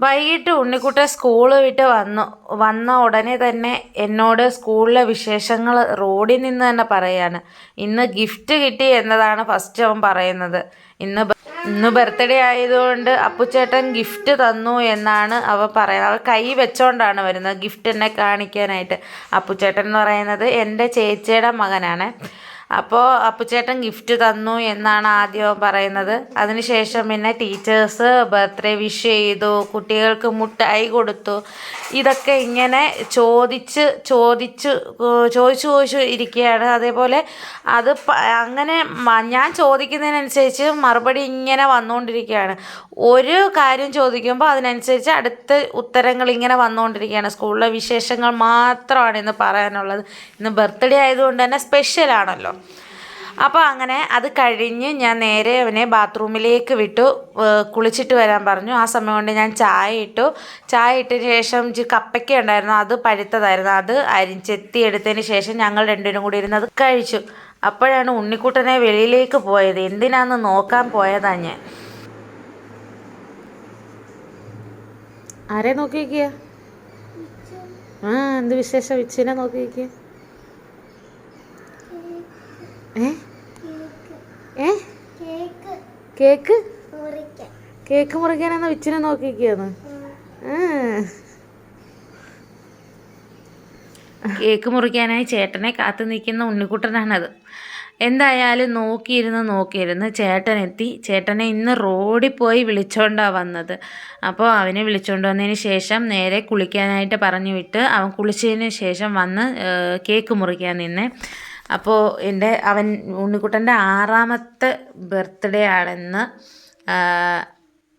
വൈകിട്ട് ഉണ്ണിക്കുട്ടൻ സ്കൂൾ വിട്ട് വന്ന ഉടനെ തന്നെ എന്നോട് സ്കൂളിലെ വിശേഷങ്ങൾ റോഡിൽ നിന്ന് തന്നെ പറയാണ്. ഇന്ന് ഗിഫ്റ്റ് കിട്ടി എന്നതാണ് ഫസ്റ്റ് അവൻ പറയുന്നത്. ഇന്ന് ബർത്ത്ഡേ ആയതുകൊണ്ട് അപ്പുച്ചേട്ടൻ ഗിഫ്റ്റ് തന്നു എന്നാണ് അവൻ പറയുന്നത്. അവൻ കൈ വെച്ചോണ്ടാണ് വരുന്നത് ഗിഫ്റ്റ് എന്നെ കാണിക്കാനായിട്ട്. അപ്പുച്ചേട്ടൻ എന്ന് പറയുന്നത് എൻ്റെ ചേച്ചിയുടെ മകനാണ്. അപ്പോൾ അപ്പുച്ചേട്ടൻ ഗിഫ്റ്റ് തന്നു എന്നാണ് ആദ്യം പറയുന്നത്. അതിനുശേഷം പിന്നെ ടീച്ചേഴ്സ് ബർത്ത്ഡേ വിഷ് ചെയ്തു, കുട്ടികൾക്ക് മുട്ടായി കൊടുത്തു. ഇതൊക്കെ ഇങ്ങനെ ചോദിച്ചു ഇരിക്കുകയാണ്. അതേപോലെ അത് അങ്ങനെ ഞാൻ ചോദിക്കുന്നതിനനുസരിച്ച് മറുപടി ഇങ്ങനെ വന്നുകൊണ്ടിരിക്കുകയാണ്. ഒരു കാര്യം ചോദിക്കുമ്പോൾ അതിനനുസരിച്ച് അടുത്ത ഉത്തരങ്ങൾ ഇങ്ങനെ വന്നുകൊണ്ടിരിക്കുകയാണ്. സ്കൂളിലെ വിശേഷങ്ങൾ മാത്രമാണ് ഇന്ന് പറയാനുള്ളത്. ഇന്ന് ബർത്ത്ഡേ ആയതുകൊണ്ട് തന്നെ സ്പെഷ്യലാണല്ലോ. അപ്പോൾ അങ്ങനെ അത് കഴിഞ്ഞ് ഞാൻ നേരെ അവനെ ബാത്റൂമിലേക്ക് വിട്ടു. കുളിച്ചിട്ട് വരാൻ പറഞ്ഞു. ആ സമയം കൊണ്ട് ഞാൻ ചായ ഇട്ടതിന് ശേഷം കപ്പയ്ക്ക ഉണ്ടായിരുന്നു, അത് പഴുത്തതായിരുന്നു. അത് ചെത്തി എടുത്തതിന് ശേഷം ഞങ്ങൾ രണ്ടുപേരും കൂടി ഇരുന്ന് അത് കഴിച്ചു. അപ്പോഴാണ് ഉണ്ണിക്കുട്ടനെ വെളിയിലേക്ക് പോയത്. എന്തിനാന്ന് നോക്കാൻ പോയതാ ഞാൻ. ആരെ നോക്കി വയ്ക്കുക? എന്ത് വിശേഷം? വിച്ചിനെ നോക്കി വയ്ക്കുക. കേക്ക് മുറിക്കാനാണ് വിച്ചിനെ നോക്കിയിരിക്കുകയാണ്. കേക്ക് മുറിക്കാനായി ചേട്ടനെ കാത്തു നിൽക്കുന്ന ഉണ്ണിക്കുട്ടനാണത്. എന്തായാലും നോക്കിയിരുന്ന് ചേട്ടനെത്തി. ചേട്ടനെ ഇന്ന് റോഡിൽ പോയി വിളിച്ചോണ്ടാണ് വന്നത്. അപ്പോൾ അവനെ വിളിച്ചോണ്ട് വന്നതിന് ശേഷം നേരെ കുളിക്കാനായിട്ട് പറഞ്ഞു വിട്ട് അവൻ കുളിച്ചതിന് ശേഷം വന്ന് കേക്ക് മുറിക്കാൻ നിന്നെ. അപ്പോൾ അവൻ ഉണ്ണിക്കുട്ടൻ്റെ 6ാമത്തെ ബർത്ത്ഡേ ആണെന്ന്.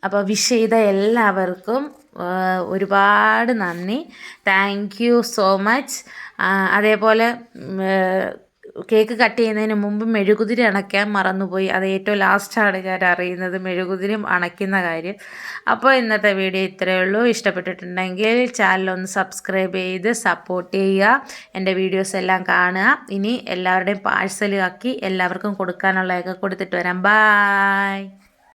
അപ്പോൾ വിഷ് ചെയ്ത എല്ലാവർക്കും ഒരുപാട് നന്ദി. Thank you so much. അതേപോലെ കേക്ക് കട്ട് ചെയ്യുന്നതിന് മുമ്പ് മെഴുകുതിരി അണയ്ക്കാൻ മറന്നുപോയി. അത് ഏറ്റവും ലാസ്റ്റാണ് ഞാൻ അറിയുന്നത്, മെഴുകുതിരി അണയ്ക്കുന്ന കാര്യം. അപ്പോൾ ഇന്നത്തെ വീഡിയോ ഇത്രയേ ഉള്ളൂ. ഇഷ്ടപ്പെട്ടിട്ടുണ്ടെങ്കിൽ ചാനലൊന്ന് സബ്സ്ക്രൈബ് ചെയ്ത് സപ്പോർട്ട് ചെയ്യുക. എൻ്റെ വീഡിയോസ് എല്ലാം കാണുക. ഇനി എല്ലാവരുടെയും പാഴ്സൽ ആക്കി എല്ലാവർക്കും കൊടുക്കാനുള്ളതൊക്കെ കൊടുത്തിട്ട് വരാം. ബായ്.